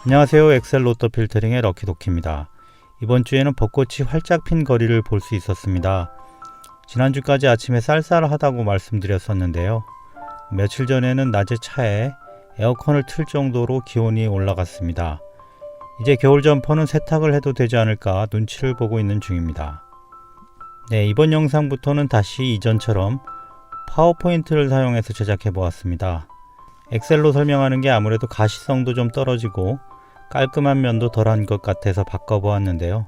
안녕하세요. 엑셀 로또 필터링의 럭키도키입니다. 이번 주에는 벚꽃이 활짝 핀 거리를 볼 수 있었습니다. 지난주까지 아침에 쌀쌀하다고 말씀드렸었는데요. 며칠 전에는 낮에 차에 에어컨을 틀 정도로 기온이 올라갔습니다. 이제 겨울 점퍼는 세탁을 해도 되지 않을까 눈치를 보고 있는 중입니다. 네, 이번 영상부터는 다시 이전처럼 파워포인트를 사용해서 제작해 보았습니다. 엑셀로 설명하는 게 아무래도 가시성도 좀 떨어지고 깔끔한 면도 덜한 것 같아서 바꿔보았는데요.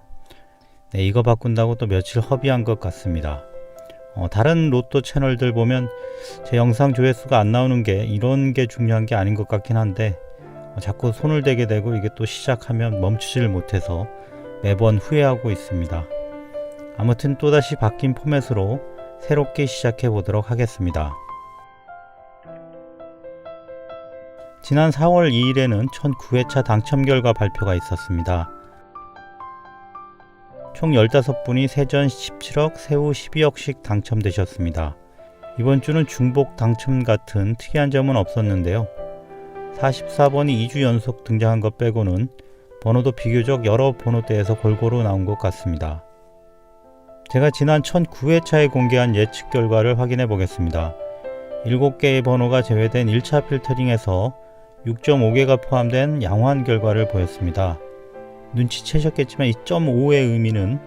네, 이거 바꾼다고 또 며칠 허비한 것 같습니다. 다른 로또 채널들 보면 제 영상 조회수가 안 나오는 게 이런 게 중요한 게 아닌 것 같긴 한데 자꾸 손을 대게 되고 이게 또 시작하면 멈추질 못해서 매번 후회하고 있습니다. 아무튼 또다시 바뀐 포맷으로 새롭게 시작해 보도록 하겠습니다. 지난 4월 2일에는 1009회차 당첨 결과 발표가 있었습니다. 총 15분이 세전 17억, 세후 12억씩 당첨되셨습니다. 이번 주는 중복 당첨 같은 특이한 점은 없었는데요. 44번이 2주 연속 등장한 것 빼고는 번호도 비교적 여러 번호대에서 골고루 나온 것 같습니다. 제가 지난 1009회차에 공개한 예측 결과를 확인해 보겠습니다. 7개의 번호가 제외된 1차 필터링에서 6.5개가 포함된 양호한 결과를 보였습니다. 눈치채셨겠지만 이 0.5의 의미는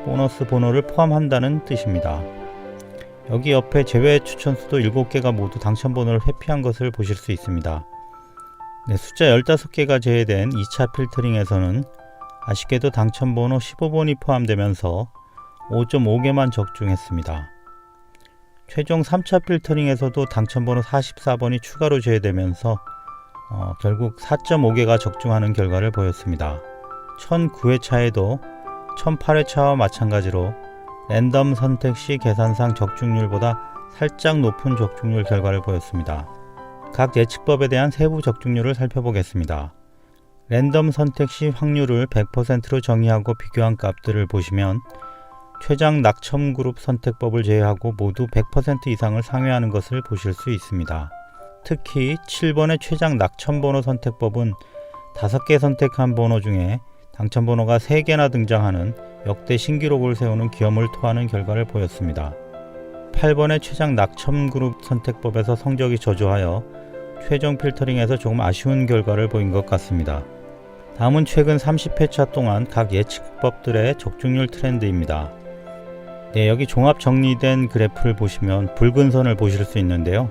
보너스 번호를 포함한다는 뜻입니다. 여기 옆에 제외 추천수도 7개가 모두 당첨 번호를 회피한 것을 보실 수 있습니다. 네, 숫자 15개가 제외된 2차 필터링에서는 아쉽게도 당첨 번호 15번이 포함되면서 5.5개만 적중했습니다. 최종 3차 필터링에서도 당첨 번호 44번이 추가로 제외되면서 결국 4.5개가 적중하는 결과를 보였습니다. 1009회차에도 1008회차와 마찬가지로 랜덤 선택 시 계산상 적중률보다 살짝 높은 적중률 결과를 보였습니다. 각 예측법에 대한 세부 적중률을 살펴보겠습니다. 랜덤 선택 시 확률을 100%로 정의하고 비교한 값들을 보시면 최장 낙첨 그룹 선택법을 제외하고 모두 100% 이상을 상회하는 것을 보실 수 있습니다. 특히 7번의 최장 낙첨번호 선택법은 5개 선택한 번호 중에 당첨번호가 3개나 등장하는 역대 신기록을 세우는 기염을 토하는 결과를 보였습니다. 8번의 최장 낙첨 그룹 선택법에서 성적이 저조하여 최종 필터링에서 조금 아쉬운 결과를 보인 것 같습니다. 다음은 최근 30회차 동안 각 예측법들의 적중률 트렌드입니다. 네, 여기 종합 정리된 그래프를 보시면 붉은 선을 보실 수 있는데요.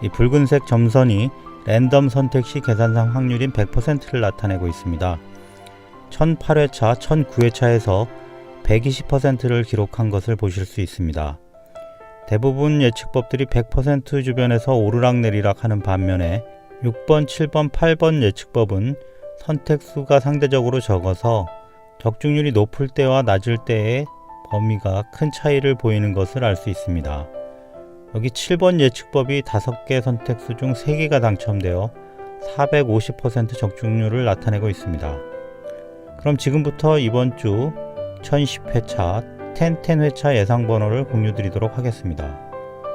이 붉은색 점선이 랜덤 선택 시 계산상 확률인 100%를 나타내고 있습니다. 1008회차, 1009회차에서 120%를 기록한 것을 보실 수 있습니다. 대부분 예측법들이 100% 주변에서 오르락내리락 하는 반면에 6번, 7번, 8번 예측법은 선택수가 상대적으로 적어서 적중률이 높을 때와 낮을 때의 범위가 큰 차이를 보이는 것을 알 수 있습니다. 여기 7번 예측법이 5개 선택수 중 3개가 당첨되어 450% 적중률을 나타내고 있습니다. 그럼 지금부터 이번 주 1010회차, 1010회차 예상번호를 공유드리도록 하겠습니다.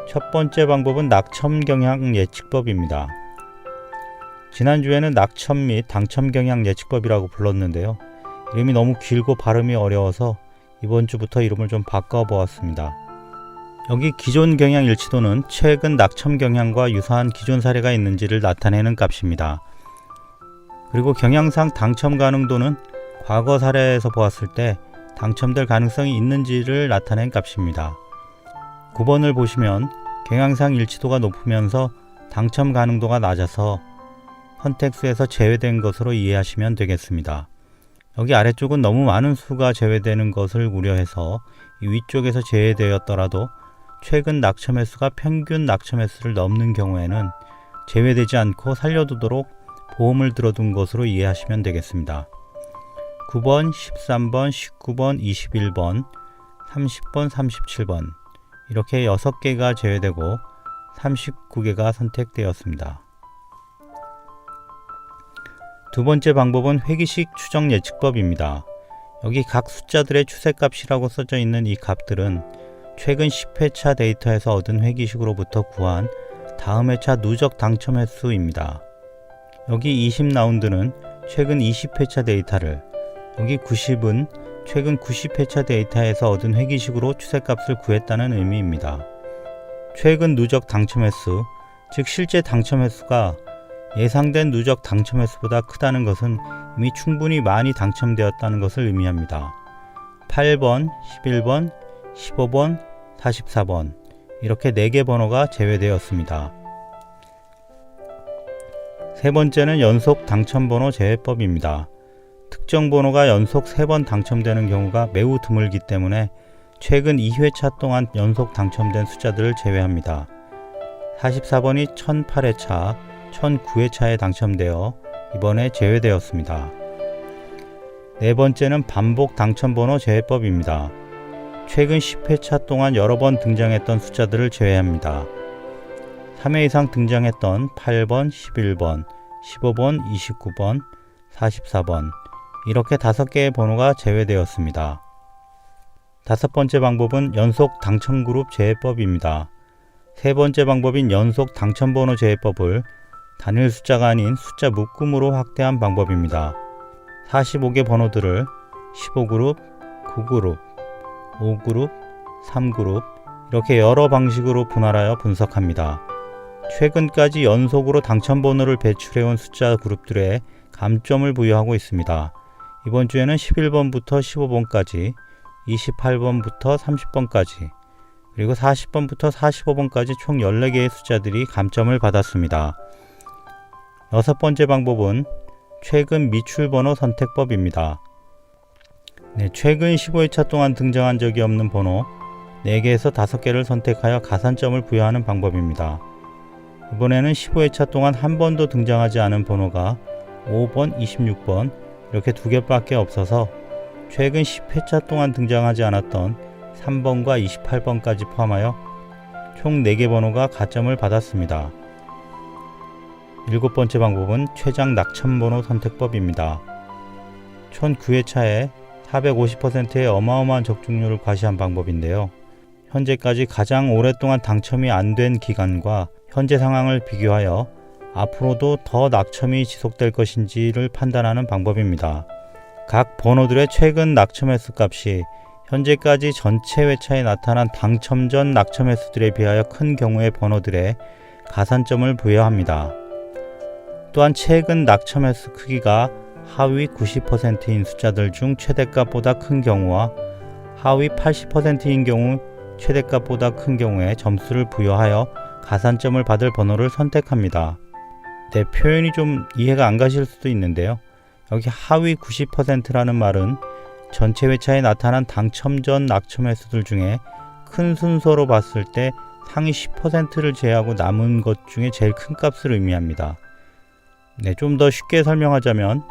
첫 번째 방법은 낙첨 경향 예측법입니다. 지난주에는 낙첨 및 당첨 경향 예측법이라고 불렀는데요. 이름이 너무 길고 발음이 어려워서 이번 주부터 이름을 좀 바꿔보았습니다. 여기 기존 경향 일치도는 최근 낙첨 경향과 유사한 기존 사례가 있는지를 나타내는 값입니다. 그리고 경향상 당첨 가능도는 과거 사례에서 보았을 때 당첨될 가능성이 있는지를 나타낸 값입니다. 9번을 보시면 경향상 일치도가 높으면서 당첨 가능도가 낮아서 선택수에서 제외된 것으로 이해하시면 되겠습니다. 여기 아래쪽은 너무 많은 수가 제외되는 것을 우려해서 이 위쪽에서 제외되었더라도 최근 낙첨 횟수가 평균 낙첨 횟수를 넘는 경우에는 제외되지 않고 살려두도록 보험을 들어둔 것으로 이해하시면 되겠습니다. 9번, 13번, 19번, 21번, 30번, 37번 이렇게 6개가 제외되고 39개가 선택되었습니다. 두 번째 방법은 회기식 추정 예측법입니다. 여기 각 숫자들의 추세값이라고 써져 있는 이 값들은 최근 10회차 데이터에서 얻은 회기식으로부터 구한 다음 회차 누적 당첨 횟수입니다. 여기 20라운드는 최근 20회차 데이터를, 여기 90은 최근 90회차 데이터에서 얻은 회귀식으로 추세값을 구했다는 의미입니다. 최근 누적 당첨 횟수, 즉 실제 당첨 횟수가 예상된 누적 당첨 횟수보다 크다는 것은 이미 충분히 많이 당첨되었다는 것을 의미합니다. 8번, 11번, 15번, 44번 이렇게 4개 번호가 제외되었습니다. 세 번째는 연속 당첨번호 제외법입니다. 특정 번호가 연속 3번 당첨되는 경우가 매우 드물기 때문에 최근 2회차 동안 연속 당첨된 숫자들을 제외합니다. 44번이 1008회차, 1009회차에 당첨되어 이번에 제외되었습니다. 네 번째는 반복 당첨번호 제외법입니다. 최근 10회차 동안 여러 번 등장했던 숫자들을 제외합니다. 3회 이상 등장했던 8번, 11번, 15번, 29번, 44번 이렇게 5개의 번호가 제외되었습니다. 다섯 번째 방법은 연속 당첨그룹 제외법입니다. 세 번째 방법인 연속 당첨번호 제외법을 단일 숫자가 아닌 숫자 묶음으로 확대한 방법입니다. 45개 번호들을 15그룹, 9그룹, 5그룹, 3그룹 이렇게 여러 방식으로 분할하여 분석합니다. 최근까지 연속으로 당첨번호를 배출해온 숫자 그룹들에 감점을 부여하고 있습니다. 이번 주에는 11번부터 15번까지, 28번부터 30번까지, 그리고 40번부터 45번까지 총 14개의 숫자들이 감점을 받았습니다. 여섯 번째 방법은 최근 미출번호 선택법입니다. 최근 15회차 동안 등장한 적이 없는 번호 4개에서 5개를 선택하여 가산점을 부여하는 방법입니다. 이번에는 15회차 동안 한 번도 등장하지 않은 번호가 5번, 26번 이렇게 2개밖에 없어서 최근 10회차 동안 등장하지 않았던 3번과 28번까지 포함하여 총 4개 번호가 가점을 받았습니다. 일곱 번째 방법은 최장 낙첨번호 선택법입니다. 1009회차에 450%의 어마어마한 적중률을 과시한 방법인데요. 현재까지 가장 오랫동안 당첨이 안 된 기간과 현재 상황을 비교하여 앞으로도 더 낙첨이 지속될 것인지를 판단하는 방법입니다. 각 번호들의 최근 낙첨 횟수 값이 현재까지 전체 회차에 나타난 당첨 전 낙첨 횟수들에 비하여 큰 경우의 번호들에 가산점을 부여합니다. 또한 최근 낙첨 횟수 크기가 하위 90%인 숫자들 중 최대값보다 큰 경우와 하위 80%인 경우 최대값보다 큰 경우에 점수를 부여하여 가산점을 받을 번호를 선택합니다. 표현이 좀 이해가 안 가실 수도 있는데요. 여기 하위 90%라는 말은 전체 회차에 나타난 당첨 전 낙첨 횟수들 중에 큰 순서로 봤을 때 상위 10%를 제외하고 남은 것 중에 제일 큰 값을 의미합니다. 좀 더 쉽게 설명하자면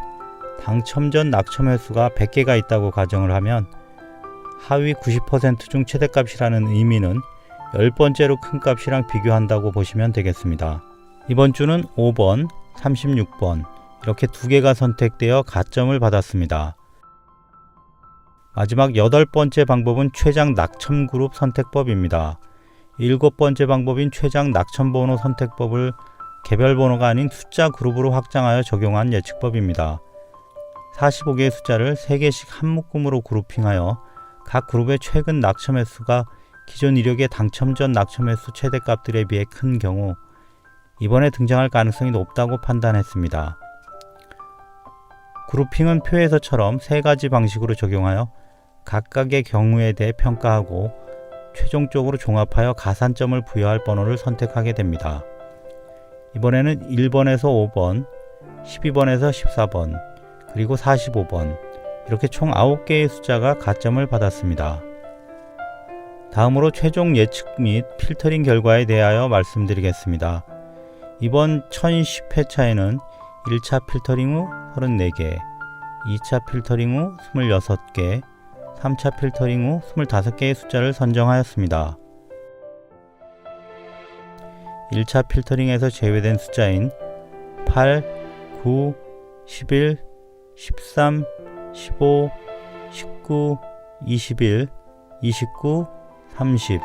당첨 전 낙첨 횟수가 100개가 있다고 가정을 하면 하위 90% 중 최대값이라는 의미는 10번째로 큰 값이랑 비교한다고 보시면 되겠습니다. 이번 주는 5번, 36번 이렇게 2개가 선택되어 가점을 받았습니다. 마지막 8번째 방법은 최장 낙첨그룹 선택법입니다. 7번째 방법인 최장 낙첨번호 선택법을 개별 번호가 아닌 숫자 그룹으로 확장하여 적용한 예측법입니다. 45개의 숫자를 3개씩 한 묶음으로 그룹핑하여 각 그룹의 최근 낙첨 횟수가 기존 이력의 당첨 전 낙첨 횟수 최대값들에 비해 큰 경우 이번에 등장할 가능성이 높다고 판단했습니다. 그룹핑은 표에서처럼 3가지 방식으로 적용하여 각각의 경우에 대해 평가하고 최종적으로 종합하여 가산점을 부여할 번호를 선택하게 됩니다. 이번에는 1번에서 5번, 12번에서 14번, 그리고 45번 이렇게 총 9개의 숫자가 가점을 받았습니다. 다음으로 최종 예측 및 필터링 결과에 대하여 말씀드리겠습니다. 이번 1010회차에는 1차 필터링 후 34개, 2차 필터링 후 26개, 3차 필터링 후 25개의 숫자를 선정하였습니다. 1차 필터링에서 제외된 숫자인 8, 9, 11, 13, 15, 19, 21, 29, 30,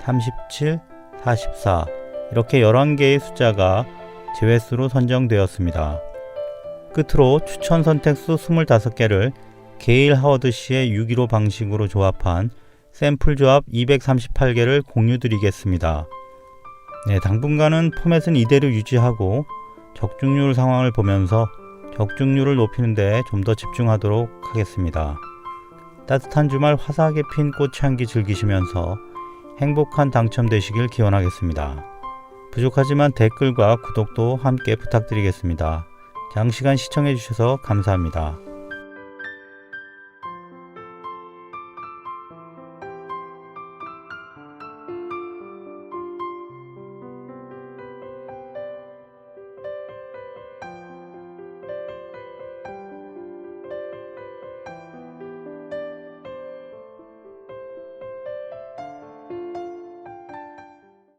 37, 44 이렇게 11개의 숫자가 제외수로 선정되었습니다. 끝으로 추천 선택수 25개를 게일 하워드 씨의 615 방식으로 조합한 샘플 조합 238개를 공유드리겠습니다. 네, 당분간은 포맷은 이대로 유지하고 적중률 상황을 보면서 적중률을 높이는 데 좀 더 집중하도록 하겠습니다. 따뜻한 주말 화사하게 핀 꽃향기 즐기시면서 행복한 당첨되시길 기원하겠습니다. 부족하지만 댓글과 구독도 함께 부탁드리겠습니다. 장시간 시청해주셔서 감사합니다.